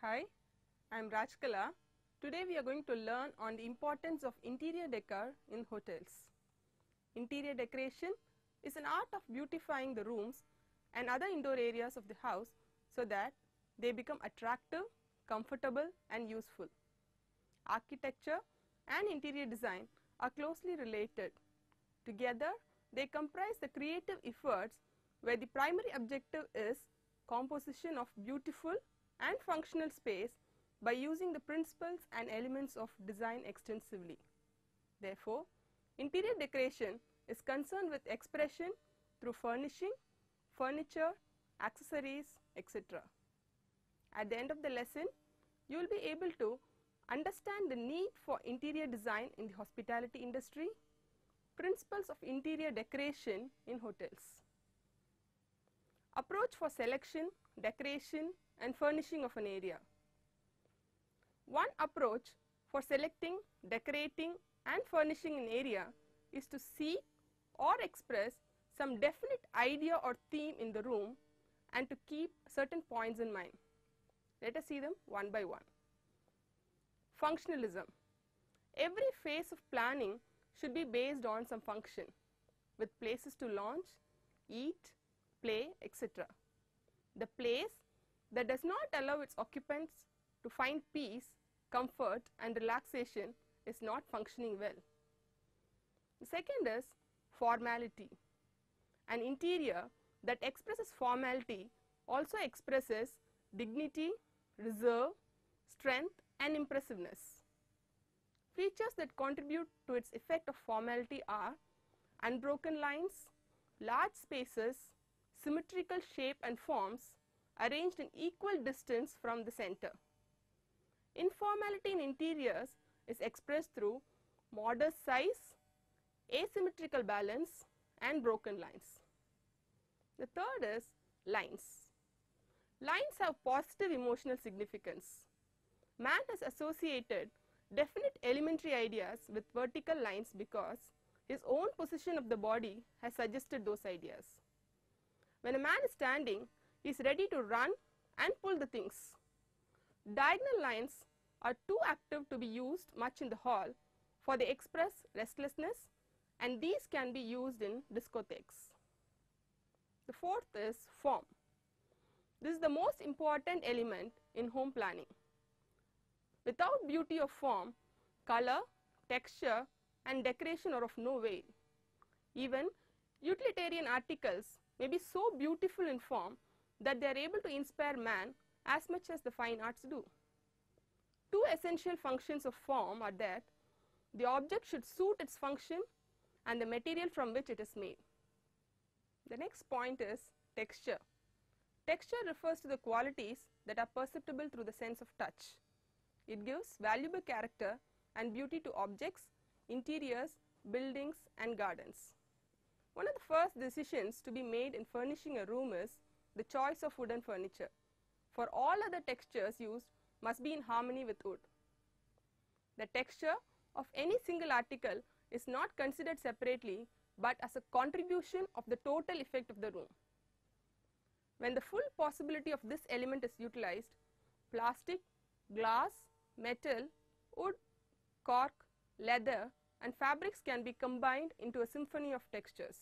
Hi, I am Rajkala. Today we are going to learn on the importance of interior decor in hotels. Interior decoration is an art of beautifying the rooms and other indoor areas of the house so that they become attractive, comfortable and useful. Architecture and interior design are closely related. Together, they comprise the creative efforts where the primary objective is composition of beautiful and functional space by using the principles and elements of design extensively. Therefore, interior decoration is concerned with expression through furnishing, furniture, accessories, etc. At the end of the lesson, you will be able to understand the need for interior design in the hospitality industry, principles of interior decoration in hotels. Approach for selection, decoration and furnishing of an area. One approach for selecting, decorating and furnishing an area is to seek or express some definite idea or theme in the room and to keep certain points in mind. Let us see them one by one. Functionalism. Every phase of planning should be based on some function with places to lounge, eat, play, etc. The place that does not allow its occupants to find peace, comfort and relaxation is not functioning well. The second is formality. An interior that expresses formality also expresses dignity, reserve, strength and impressiveness. Features that contribute to its effect of formality are unbroken lines, large spaces, symmetrical shape and forms arranged in equal distance from the center. Informality in interiors is expressed through modest size, asymmetrical balance and broken lines. The third is lines. Lines have positive emotional significance. Man has associated definite elementary ideas with vertical lines because his own position of the body has suggested those ideas. When a man is standing, he is ready to run and pull the things. Diagonal lines are too active to be used much in the hall, for they express restlessness and these can be used in discotheques. The fourth is form. This is the most important element in home planning. Without beauty of form, color, texture and decoration are of no avail. Even utilitarian articles may be so beautiful in form that they are able to inspire man as much as the fine arts do. Two essential functions of form are that the object should suit its function and the material from which it is made. The next point is texture. Texture refers to the qualities that are perceptible through the sense of touch. It gives valuable character and beauty to objects, interiors, buildings and gardens. One of the first decisions to be made in furnishing a room is the choice of wooden furniture, for all other textures used must be in harmony with wood. The texture of any single article is not considered separately but as a contribution of the total effect of the room. When the full possibility of this element is utilized, plastic, glass, metal, wood, cork, leather and fabrics can be combined into a symphony of textures.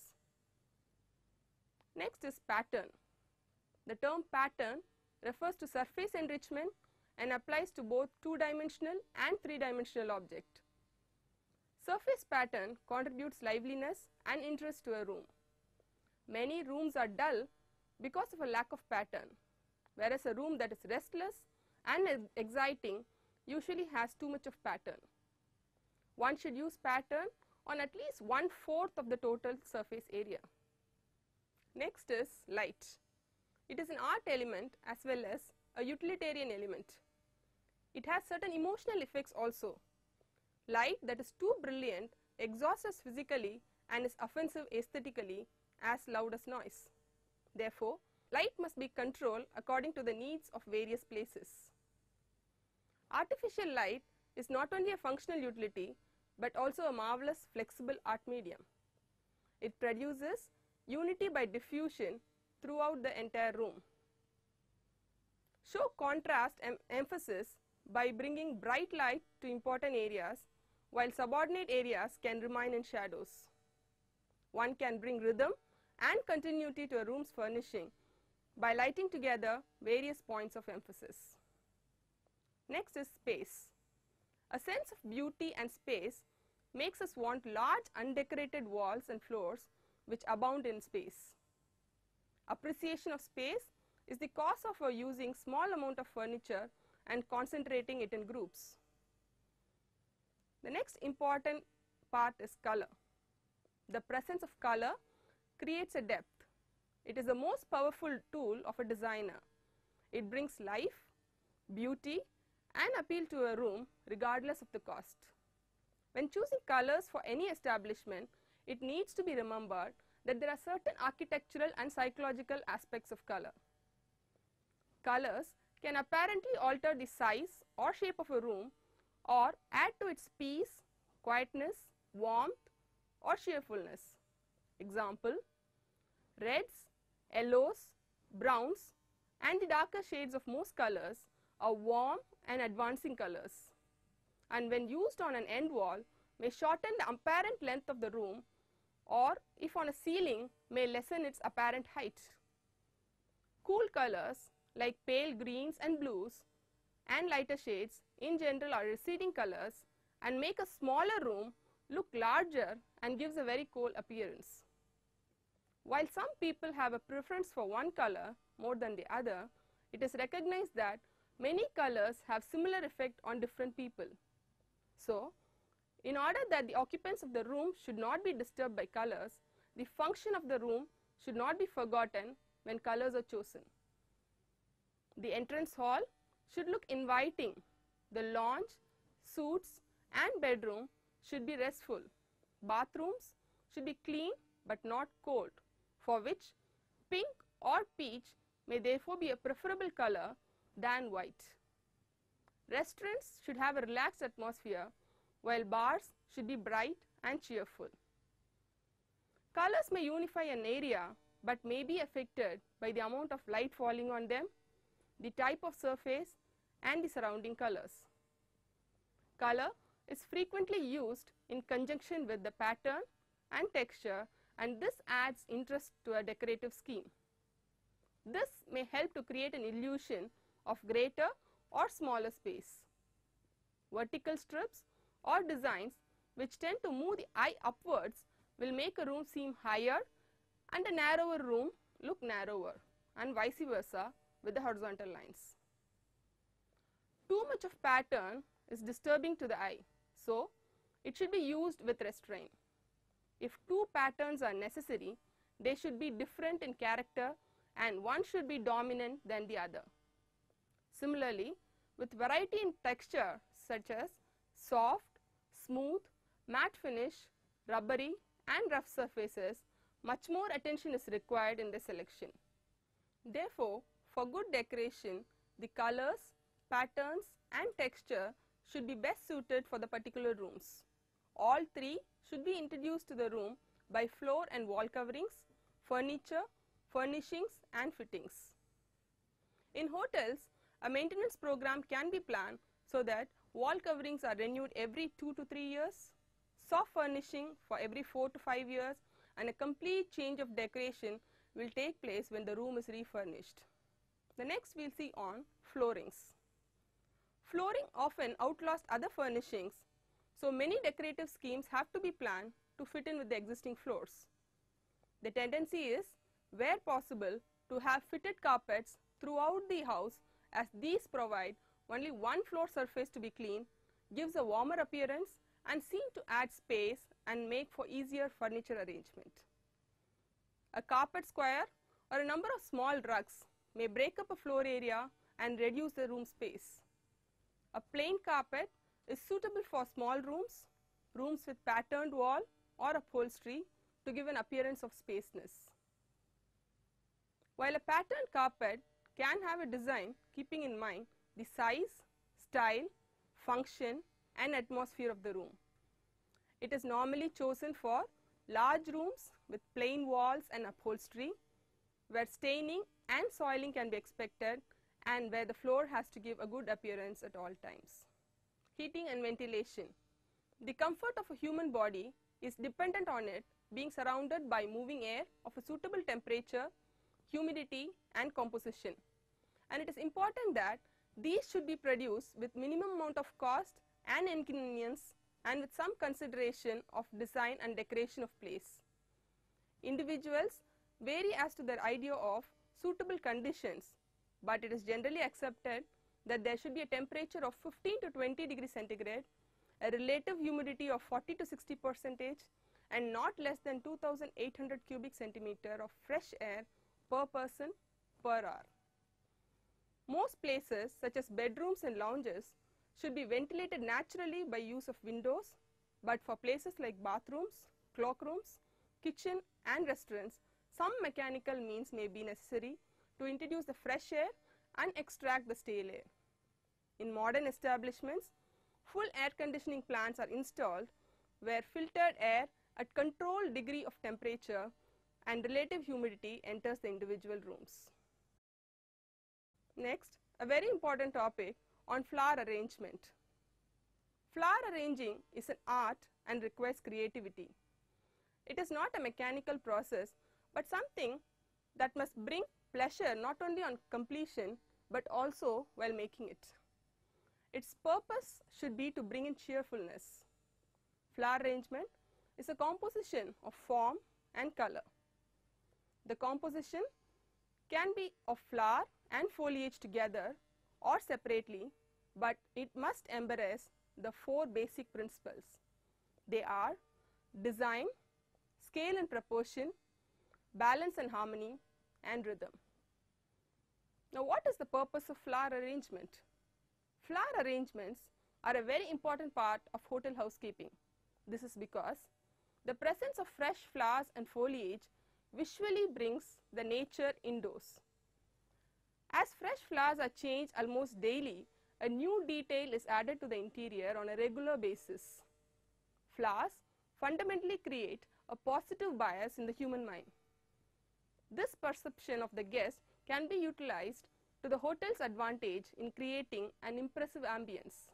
Next is pattern. The term pattern refers to surface enrichment and applies to both two-dimensional and three-dimensional object. Surface pattern contributes liveliness and interest to a room. Many rooms are dull because of a lack of pattern, whereas a room that is restless and exciting usually has too much of pattern. One should use pattern on at least 1/4 of the total surface area. Next is light. It is an art element as well as a utilitarian element. It has certain emotional effects also. Light that is too brilliant exhausts us physically and is offensive aesthetically as loud as noise. Therefore, light must be controlled according to the needs of various places. Artificial light is not only a functional utility but also a marvelous flexible art medium. It produces unity by diffusion throughout the entire room. Show contrast and emphasis by bringing bright light to important areas, while subordinate areas can remain in shadows. One can bring rhythm and continuity to a room's furnishing by lighting together various points of emphasis. Next is space. A sense of beauty and space makes us want large undecorated walls and floors which abound in space. Appreciation of space is the cause of our using small amount of furniture and concentrating it in groups. The next important part is color. The presence of color creates a depth. It is the most powerful tool of a designer. It brings life, beauty, and appeal to a room regardless of the cost. When choosing colors for any establishment, it needs to be remembered that there are certain architectural and psychological aspects of color. Colors can apparently alter the size or shape of a room or add to its peace, quietness, warmth, or cheerfulness. Example: reds, yellows, browns, and the darker shades of most colors are warm and advancing colors, and when used on an end wall may shorten the apparent length of the room, or if on a ceiling may lessen its apparent height. Cool colors like pale greens and blues and lighter shades in general are receding colors and make a smaller room look larger and gives a very cool appearance. While some people have a preference for one color more than the other, it is recognized that many colors have similar effect on different people. So, in order that the occupants of the room should not be disturbed by colors, the function of the room should not be forgotten when colors are chosen. The entrance hall should look inviting. The lounge, suites, and bedroom should be restful. Bathrooms should be clean but not cold, for which pink or peach may therefore be a preferable color than white. Restaurants should have a relaxed atmosphere, while bars should be bright and cheerful. Colors may unify an area but may be affected by the amount of light falling on them, the type of surface, and the surrounding colors. Color is frequently used in conjunction with the pattern and texture, and this adds interest to a decorative scheme. This may help to create an illusion of greater or smaller space. Vertical strips or designs which tend to move the eye upwards will make a room seem higher and a narrower room look narrower, and vice versa with the horizontal lines. Too much of pattern is disturbing to the eye, so it should be used with restraint. If two patterns are necessary, they should be different in character and one should be dominant than the other. Similarly, with variety in texture such as soft, smooth, matte finish, rubbery, and rough surfaces, much more attention is required in the selection. Therefore, for good decoration, the colors, patterns, and texture should be best suited for the particular rooms. All three should be introduced to the room by floor and wall coverings, furniture, furnishings, and fittings. In hotels, a maintenance program can be planned so that wall coverings are renewed every 2 to 3 years, soft furnishing for every 4 to 5 years, and a complete change of decoration will take place when the room is refurnished. The next we will see on floorings. Flooring often outlasts other furnishings, so many decorative schemes have to be planned to fit in with the existing floors. The tendency is, where possible, to have fitted carpets throughout the house, as these provide only one floor surface to be cleaned, gives a warmer appearance, and seem to add space and make for easier furniture arrangement. A carpet square or a number of small rugs may break up a floor area and reduce the room space. A plain carpet is suitable for small rooms, rooms with patterned wall or upholstery to give an appearance of spaceness. While a patterned carpet can have a design keeping in mind the size, style, function, and atmosphere of the room. It is normally chosen for large rooms with plain walls and upholstery, where staining and soiling can be expected, and where the floor has to give a good appearance at all times. Heating and ventilation. The comfort of a human body is dependent on it being surrounded by moving air of a suitable temperature, humidity and composition, and it is important that these should be produced with minimum amount of cost and inconvenience and with some consideration of design and decoration of place. Individuals vary as to their idea of suitable conditions, but it is generally accepted that there should be a temperature of 15 to 20 degrees centigrade, a relative humidity of 40 to 60%, and not less than 2800 cubic centimeter of fresh air per person per hour. Most places such as bedrooms and lounges should be ventilated naturally by use of windows, but for places like bathrooms, cloakrooms, kitchen and restaurants, some mechanical means may be necessary to introduce the fresh air and extract the stale air. In modern establishments, full air conditioning plants are installed where filtered air at controlled degree of temperature and relative humidity enters the individual rooms. Next, a very important topic on flower arrangement. Flower arranging is an art and requires creativity. It is not a mechanical process, but something that must bring pleasure not only on completion but also while making it. Its purpose should be to bring in cheerfulness. Flower arrangement is a composition of form and color. The composition can be of flower and foliage together or separately, but it must embrace the four basic principles. They are design, scale and proportion, balance and harmony, and rhythm. Now, what is the purpose of flower arrangement? Flower arrangements are a very important part of hotel housekeeping. This is because the presence of fresh flowers and foliage visually brings the nature indoors. As fresh flowers are changed almost daily, a new detail is added to the interior on a regular basis. Flowers fundamentally create a positive bias in the human mind. This perception of the guest can be utilized to the hotel's advantage in creating an impressive ambience.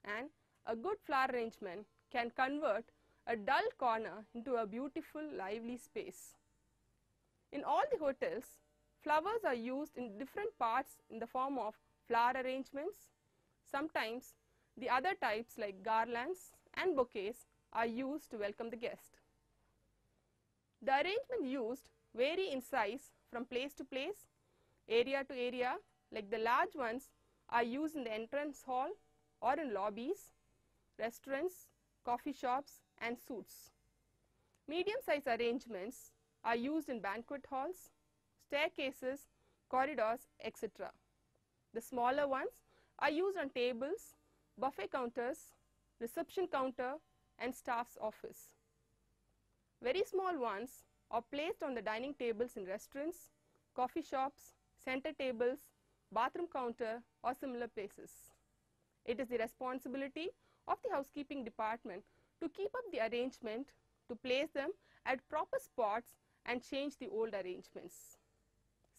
And a good flower arrangement can convert a dull corner into a beautiful, lively space. In all the hotels, flowers are used in different parts in the form of flower arrangements. Sometimes the other types like garlands and bouquets are used to welcome the guest. The arrangement used vary in size from place to place, area to area, like the large ones are used in the entrance hall or in lobbies, restaurants, coffee shops and suites. Medium-sized arrangements are used in banquet halls, staircases, corridors, etc. The smaller ones are used on tables, buffet counters, reception counter and staff's office. Very small ones are placed on the dining tables in restaurants, coffee shops, center tables, bathroom counter or similar places. It is the responsibility of the housekeeping department to keep up the arrangement, to place them at proper spots and change the old arrangements.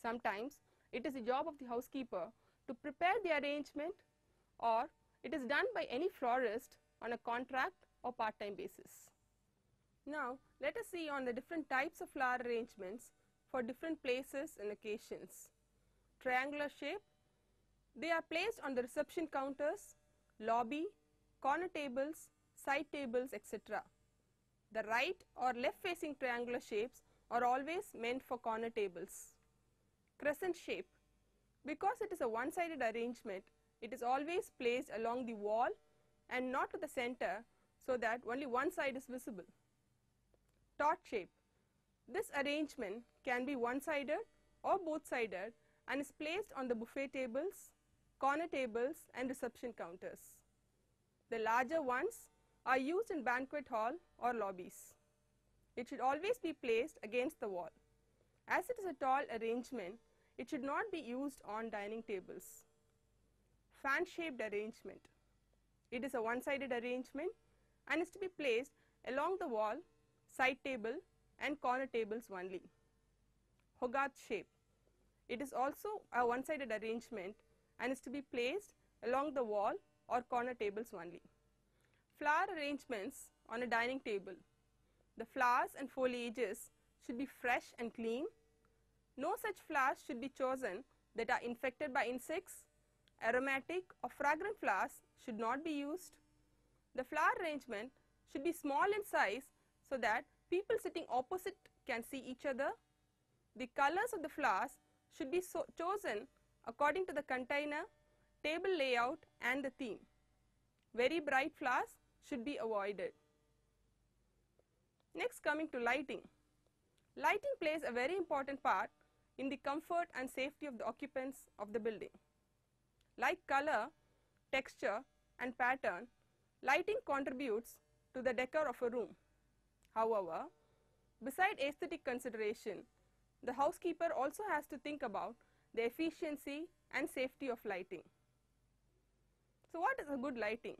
Sometimes it is the job of the housekeeper to prepare the arrangement, or it is done by any florist on a contract or part-time basis. Now, let us see on the different types of flower arrangements for different places and occasions. Triangular shape, they are placed on the reception counters, lobby, corner tables, side tables, etc. The right or left facing triangular shapes are always meant for corner tables. Crescent shape, because it is a one-sided arrangement, it is always placed along the wall and not to the center so that only one side is visible. Torch shape, this arrangement can be one-sided or both-sided and is placed on the buffet tables, corner tables and reception counters. The larger ones are used in banquet hall or lobbies. It should always be placed against the wall. As it is a tall arrangement, it should not be used on dining tables. Fan-shaped arrangement. It is a one-sided arrangement and is to be placed along the wall, side table and corner tables only. Hogarth shape. It is also a one-sided arrangement and is to be placed along the wall or corner tables only. Flower arrangements on a dining table. The flowers and foliages should be fresh and clean. No such flowers should be chosen that are infected by insects. Aromatic or fragrant flowers should not be used. The flower arrangement should be small in size so that people sitting opposite can see each other. The colors of the flowers should be chosen according to the container, table layout and the theme. Very bright flowers should be avoided. Next, coming to lighting. Lighting plays a very important part in the comfort and safety of the occupants of the building. Like color, texture and pattern, lighting contributes to the decor of a room. However, beside aesthetic consideration, the housekeeper also has to think about the efficiency and safety of lighting. So what is a good lighting?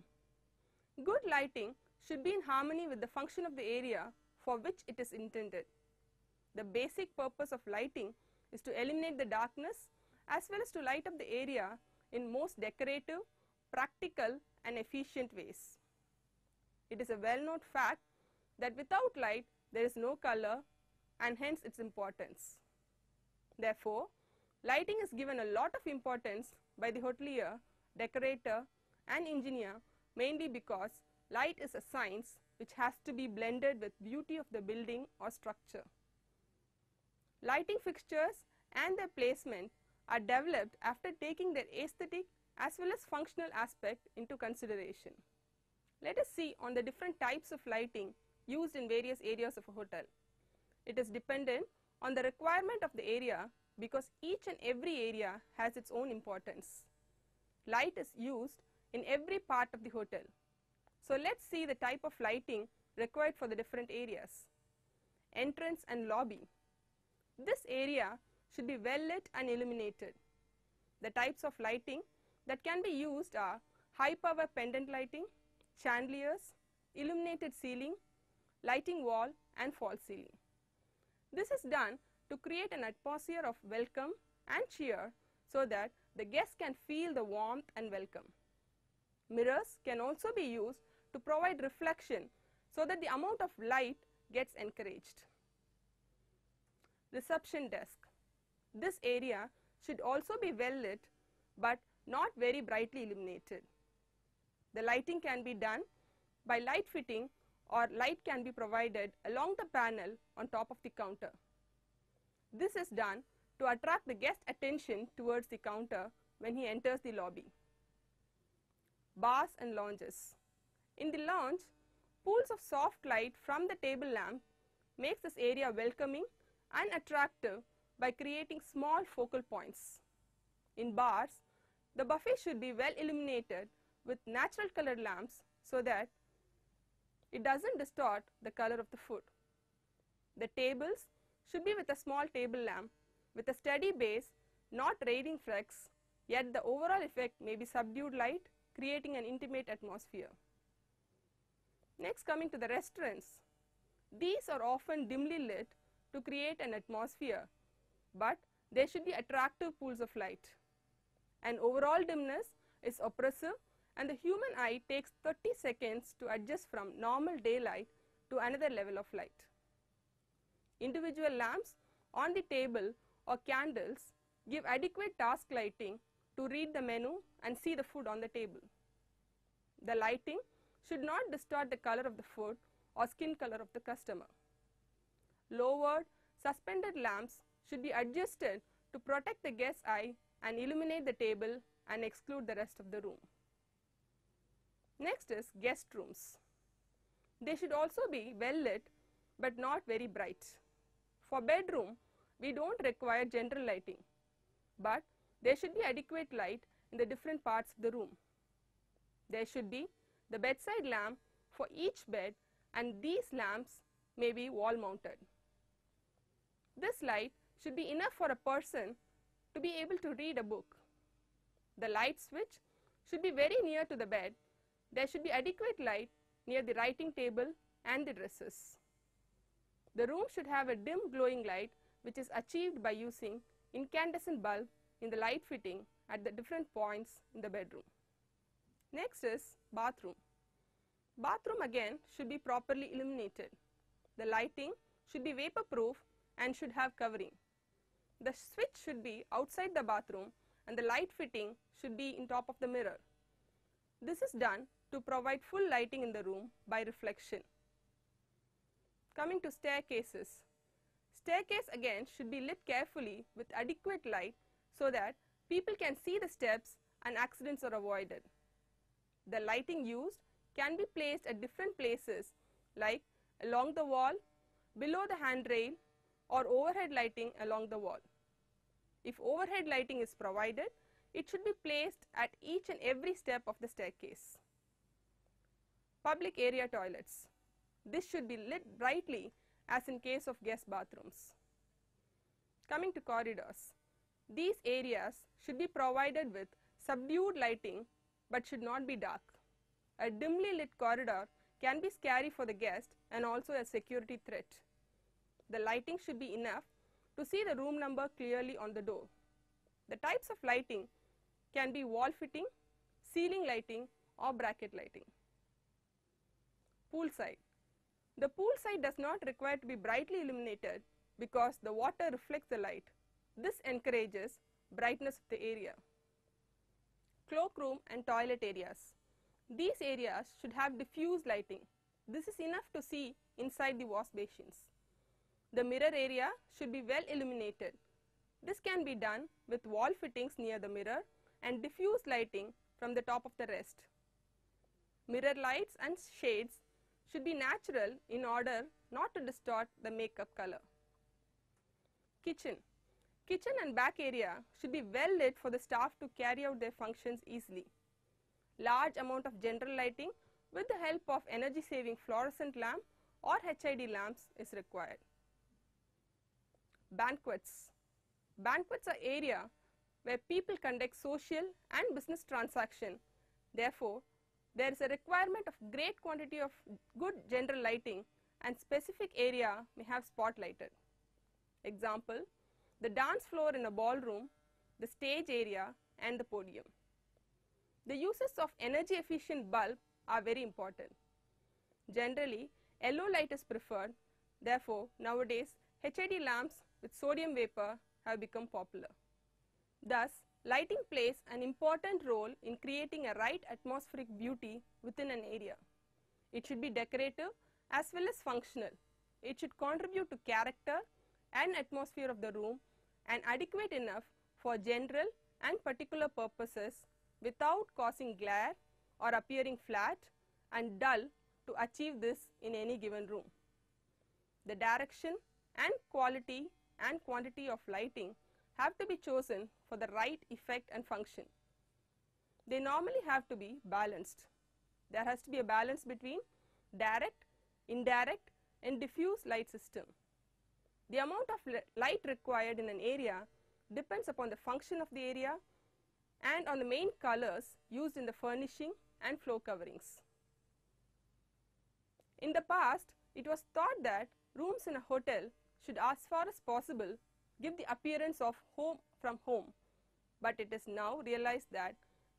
Good lighting should be in harmony with the function of the area for which it is intended. The basic purpose of lighting is to eliminate the darkness as well as to light up the area in most decorative, practical and efficient ways. It is a well-known fact that without light there is no color and hence its importance. Therefore, lighting is given a lot of importance by the hotelier, decorator and engineer, mainly because light is a science which has to be blended with beauty of the building or structure. Lighting fixtures and their placement are developed after taking their aesthetic as well as functional aspect into consideration. Let us see on the different types of lighting used in various areas of a hotel. It is dependent on the requirement of the area because each and every area has its own importance. Light is used in every part of the hotel. So let's see the type of lighting required for the different areas. Entrance and lobby. This area should be well lit and illuminated. The types of lighting that can be used are high power pendant lighting, chandeliers, illuminated ceiling, lighting wall and false ceiling. This is done to create an atmosphere of welcome and cheer so that the guests can feel the warmth and welcome. Mirrors can also be used to provide reflection so that the amount of light gets encouraged. Reception desk. This area should also be well lit but not very brightly illuminated. The lighting can be done by light fitting or light can be provided along the panel on top of the counter. This is done to attract the guest attention towards the counter when he enters the lobby. Bars and lounges. In the lounge, pools of soft light from the table lamp makes this area welcoming and attractive by creating small focal points. In bars, the buffet should be well illuminated with natural colored lamps so that it doesn't distort the color of the food. The tables should be with a small table lamp with a steady base, not radiating flecks, yet the overall effect may be subdued light, creating an intimate atmosphere. Next, coming to the restaurants. These are often dimly lit to create an atmosphere, but there should be attractive pools of light. An overall dimness is oppressive and the human eye takes 30 seconds to adjust from normal daylight to another level of light. Individual lamps on the table or candles give adequate task lighting to read the menu and see the food on the table. The lighting should not distort the color of the food or skin color of the customer. Lowered, suspended lamps should be adjusted to protect the guest's eye and illuminate the table and exclude the rest of the room. Next is guest rooms. They should also be well lit but not very bright. For bedroom, we don't require general lighting, but there should be adequate light in the different parts of the room. There should be the bedside lamp for each bed and these lamps may be wall mounted. This light should be enough for a person to be able to read a book. The light switch should be very near to the bed. There should be adequate light near the writing table and the dressers. The room should have a dim glowing light which is achieved by using incandescent bulb in the light fitting at the different points in the bedroom. Next is bathroom. Bathroom again should be properly illuminated. The lighting should be vapor proof and should have covering. The switch should be outside the bathroom and the light fitting should be in top of the mirror. This is done to provide full lighting in the room by reflection. Coming to staircases. Staircase again should be lit carefully with adequate light so that people can see the steps and accidents are avoided. The lighting used can be placed at different places like along the wall, below the handrail, or overhead lighting along the wall. If overhead lighting is provided, it should be placed at each and every step of the staircase. Public area toilets. This should be lit brightly as in case of guest bathrooms. Coming to corridors. These areas should be provided with subdued lighting but should not be dark. A dimly lit corridor can be scary for the guest and also a security threat. The lighting should be enough to see the room number clearly on the door. The types of lighting can be wall fitting, ceiling lighting, or bracket lighting. Poolside. The poolside does not require to be brightly illuminated because the water reflects the light. This encourages brightness of the area. Cloakroom and toilet areas. These areas should have diffuse lighting. This is enough to see inside the wash basins. The mirror area should be well illuminated. This can be done with wall fittings near the mirror and diffuse lighting from the top of the rest. Mirror lights and shades should be natural in order not to distort the makeup color. Kitchen. Kitchen and back area should be well lit for the staff to carry out their functions easily. Large amount of general lighting with the help of energy saving fluorescent lamp or HID lamps is required. Banquets. Banquets are area where people conduct social and business transaction. Therefore, there is a requirement of great quantity of good general lighting and specific area may have spotlighted. Example, the dance floor in a ballroom, the stage area and the podium. The uses of energy efficient bulb are very important. Generally, yellow light is preferred. Therefore, nowadays HID lamps with sodium vapor have become popular. Thus, lighting plays an important role in creating a right atmospheric beauty within an area. It should be decorative as well as functional. It should contribute to character and atmosphere of the room and adequate enough for general and particular purposes without causing glare or appearing flat and dull to achieve this in any given room. The direction and quality and quantity of lighting have to be chosen for the right effect and function. They normally have to be balanced. There has to be a balance between direct, indirect and diffuse light system. The amount of light required in an area depends upon the function of the area and on the main colors used in the furnishing and floor coverings. In the past, it was thought that rooms in a hotel should, as far as possible, give the appearance of home from home, but it is now realized that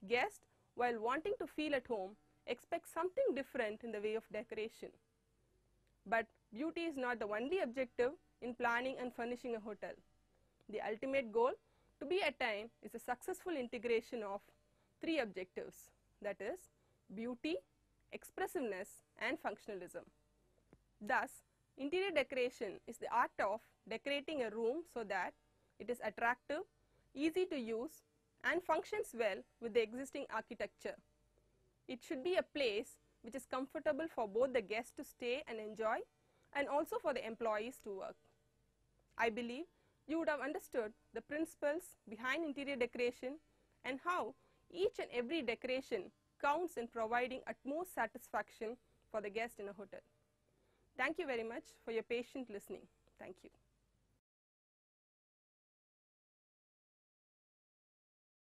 guests, while wanting to feel at home, expect something different in the way of decoration. But beauty is not the only objective in planning and furnishing a hotel. The ultimate goal to be attained is a successful integration of three objectives, that is, beauty, expressiveness and functionalism. Thus, interior decoration is the art of decorating a room so that it is attractive, easy to use and functions well with the existing architecture. It should be a place which is comfortable for both the guests to stay and enjoy and also for the employees to work. I believe you would have understood the principles behind interior decoration and how each and every decoration counts in providing utmost satisfaction for the guest in a hotel. Thank you very much for your patient listening. Thank you.